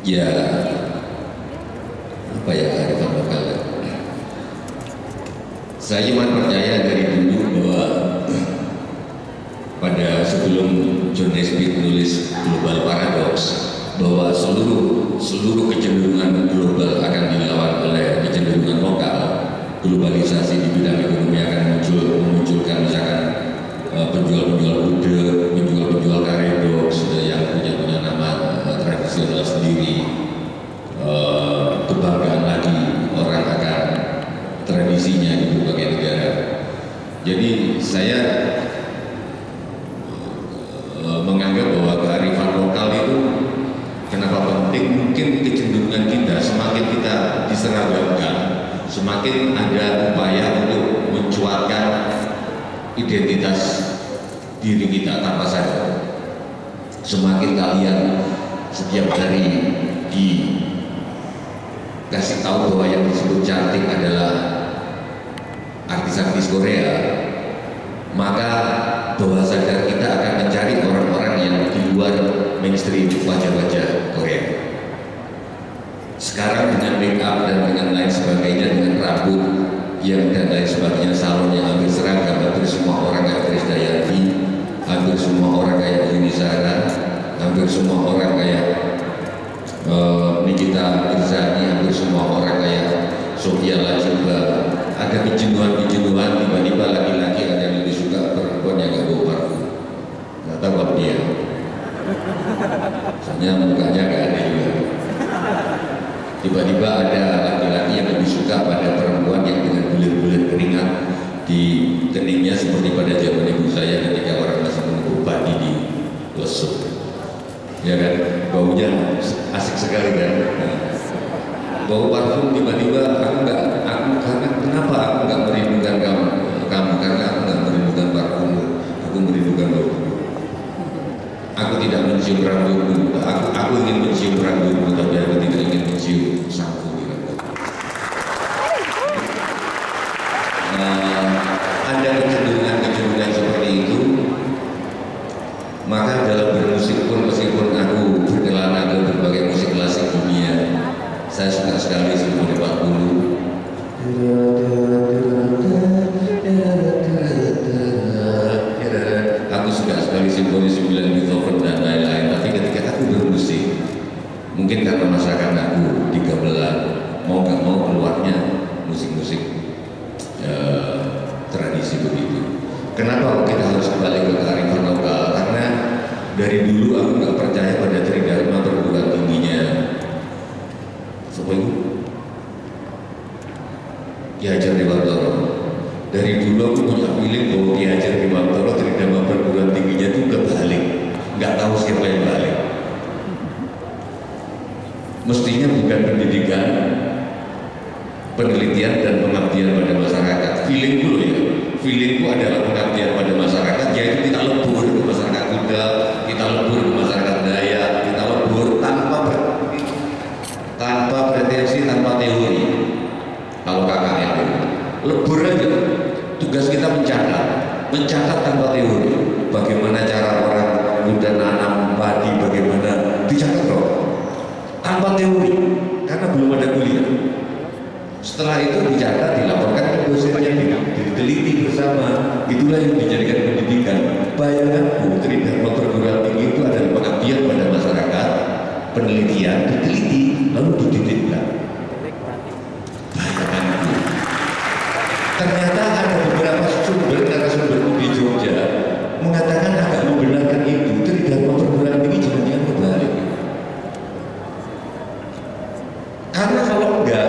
Ya, apa ya kearifan lokal? Saya cuma percaya dari dulu bahwa pada sebelum John Naisbitt menulis Global Paradox, bahwa seluruh kecenderungan global akan dilawan oleh kecenderungan lokal. Globalisasi di bidang ekonomi akan memunculkan misalkan penjual-penjual gudeg, penjual-penjual karedoks yang punya nama tradisional sendiri. Kebanggaan lagi orang akan tradisinya di berbagai negara. Jadi saya menganggap bahwa kearifan lokal itu kenapa penting, mungkin kecenderungan kita semakin kita diseragamkan, semakin ada upaya untuk mencuatkan identitas diri kita tanpa sadar. Semakin kalian setiap hari dikasih tahu bahwa yang disebut cantik adalah artis-artis Korea, maka bawah sadar kita akan mencari orang-orang yang di luar mainstream wajah-wajah Korea. Sekarang dengan make up dan dengan lain sebagainya, dengan rambut yang dan lain sebagainya, salon yang hampir seragam, hampir semua orang kayak Krisdayanti, hampir semua orang kayak Yuni Shara, hampir semua orang kayak Nikita Mirzani, hampir semua orang kayak Sofia Lajuba. Ada kejenuhan-kejenuhan, tiba-tiba laki-laki ada yang lebih suka perempuan yang gak bawa parfum. Gak tahu apa dia, soalnya mukanya gak ada juga. Tiba-tiba ada laki-laki yang lebih suka pada perempuan yang dengan bulir-bulir keringat di keningnya seperti pada zaman ibu saya ketika orang masih menunggu padi di lesuk. Ya kan, baunya asik sekali kan. Nah, bau parfum tiba-tiba kenapa aku nggak merindukan kamu karena aku nggak merindukan parfummu, aku merindukan baumu. Aku tidak mencium rambutmu, aku ingin mencium rambutmu, tapi aku tidak ingin mencium sampo di rambut. Ada kecenderungan seperti itu. Maka dalam bermusik pun, meskipun aku berkelana ke berbagai musik klasik dunia, saya suka sekali Simfoni 40. Aku suka sekali Simfoni 9 Beethoven dan lain-lain. Tapi ketika aku bermusik, mungkin karena masyarakat aku di gamelan, mau nggak mau keluarnya musik-musik tradisi begitu. Kenapa kita harus kembali ke kearifan lokal? Karena dari dulu aku nggak percaya pada tridharma perguruan tingginya. Siapa itu? Ki Hajar Dewantara. Dari dulu aku punya feeling bahwa Ki Hajar Dewantara tridharma perguruan tingginya itu kebalik. Nggak tahu siapa yang balik. Mestinya bukan pendidikan, penelitian dan pengabdian pada masyarakat. Feelingku loh ya. Feelingku adalah pengabdian pada masyarakat, yaitu kita lebur ke masyarakat Kuda, kita lebur ke masyarakat Dayak, kita lebur tanpa pretensi, tanpa teori. Kalau KKN lebur aja, tugas kita mencatat tanpa teori. Bagaimana cara orang Kuda nanam padi, bagaimana dicatat dong, tanpa teori, karena belum ada kuliah. Setelah itu dicatat, dilaporkan ke dosennya, diteliti bersama. Itulah yang dijadikan pendidikan. Bayanganku, tridharma perguruan tinggi itu adalah pengabdian pada masyarakat, penelitian, diteliti, lalu dididikkan. Bayanganku. Ternyata ada beberapa narasumber di Jogja mengatakan agak membenarkan itu. Tridharma perguruan tinggi jangan berbalik. Karena kalau enggak,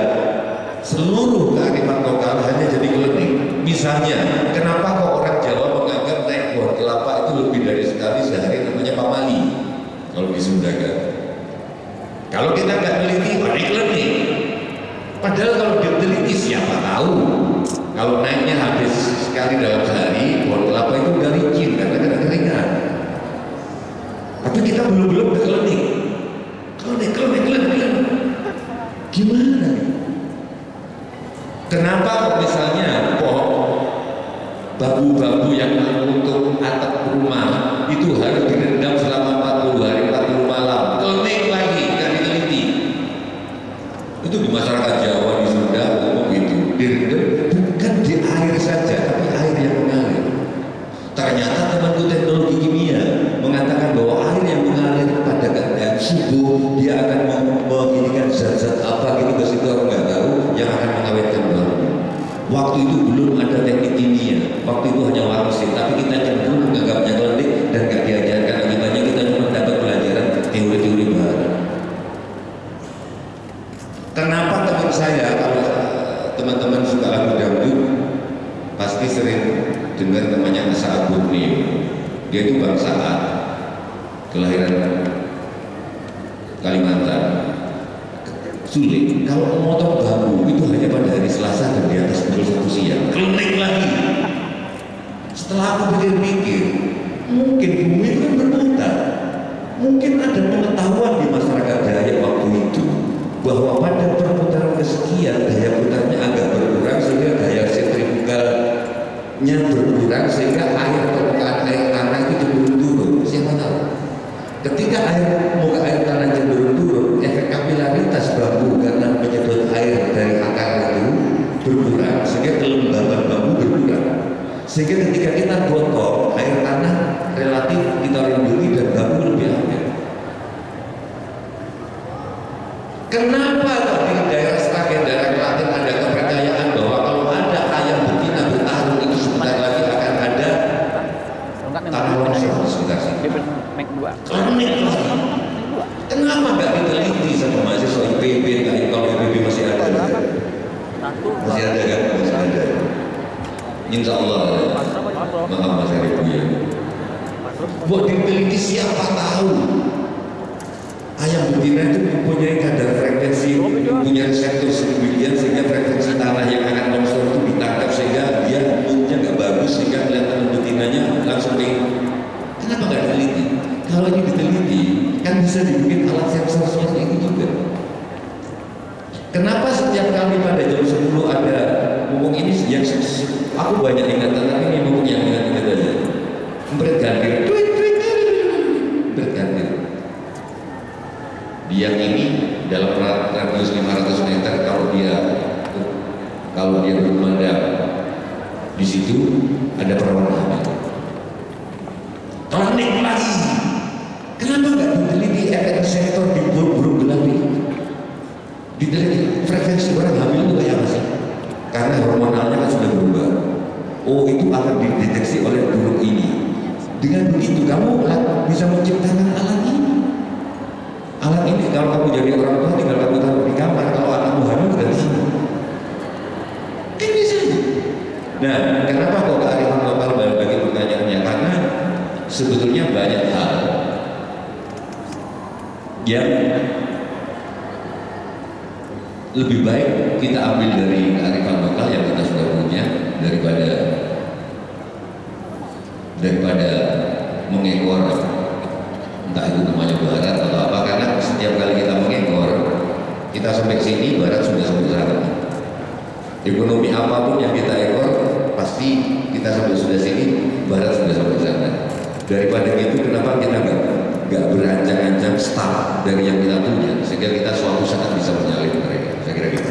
seluruh kearifan lokal hanya jadi klinik. Misalnya, kenapa kok orang Jawa menganggap naik pohon kelapa itu lebih dari sekali sehari, namanya pamali kalau di Sunda kan. Kalau kita nggak teliti, naik klinik. Padahal kalau diteliti siapa tahu kalau naiknya habis sekali dalam sehari, pohon kelapa itu udah licin karena kena keringat. Tapi kita belum ke klinik. Klinik. Gimana? Kenapa kok misalnya bambu-bambu yang untuk atap rumah itu harus direndam selama 40 hari 40 malam? Klinik lagi, nggak diteliti. wasit, tapi kita cenderung menganggapnya klinik dan gak diajarkan. Akibatnya kita cuma dapat pelajaran teori-teori baru. Kenapa teman saya, kalau teman-teman suka lagu dangdut pasti sering dengar namanya Saat Borneo. Dia itu Bang Saat, kelahiran Kalimantan. Sulit kalau memotong bambu itu hanya pada hari Selasa dan di atas pukul 1 siang. Klinik lagi. Setelah aku pikir-pikir, mungkin bumi itu kan berputar. Mungkin ada pengetahuan di masyarakat Dayak waktu itu bahwa pada perputaran kesekian daya putarnya agak berkurang sehingga daya sentrifugalnya berkurang sehingga permukaan air tanah itu cenderung turun. Siapa tahu? Ketika muka air tanah cenderung turun, efek kapilaritas bambu karena menyedot air dari akar itu berkurang, sehingga kelembaban bambu berkurang. Sehingga ketika kita potong, air tanah relatif kita lindungi dan bambu lebih awet. Kenapa di daerah Sragen, daerah Klaten ada kepercayaan bahwa kalau ada ayam betina bertarung itu sebentar lagi akan ada tanah longsor di sekitar sini. Klinik lagi. Kenapa nggak diteliti sama mahasiswa IPB? Kalau IPB masih ada, masih ada kan? Masih ada. Insya Allah, maaf Mas Arief ya. Buat diteliti, siapa tahu ayam betina itu mempunyai kadar frekuensi, punya reseptor sedemikian sehingga frekuensi tanah yang akan longsor itu ditangkap sehingga dia moodnya nggak bagus sehingga kelihatan betinanya langsung di. Kenapa nggak diteliti? Kalau ini diteliti, kan bisa dibikin alat sensor seperti itu juga. Kenapa setiap kali pada jam 10 ada ngomong ini yang aku banyak ingatan, tapi ini ngomong yang ingat-ingat aja. Empret ganti, empret ganti. Biang ini dalam radius 500 meter kalau dia bermandang di situ ada perawan hamil. Klinik lagi. Kenapa nggak diteliti efek reseptor di burung gelang ini? Diteliti frekuensi orang hamil itu kayak apa sih? Karena hormonalnya kan sudah berubah. Oh, itu akan dideteksi oleh burung ini. Dengan begitu kamu bisa menciptakan alat ini. Alat ini kalau kamu jadi orang tua tinggal kamu taruh di kamar. Kalau anakmu hamil udah tahu. Kan bisa. Nah, kenapa kok kearifan lokal bagi pertanyaannya? Karena sebetulnya banyak hal yang lebih baik kita ambil dari kearifan lokal yang kita sudah punya daripada mengekor entah itu namanya barat atau apa, karena setiap kali kita mengekor kita sampai sini barat sudah sampai sana. Ekonomi apapun yang kita ekor pasti kita sampai sudah sini barat sudah sampai sana. Daripada itu kenapa kita nggak berancang-ancang start dari yang kita punya sehingga kita suatu saat bisa menyalip mereka. Saya kira gitu.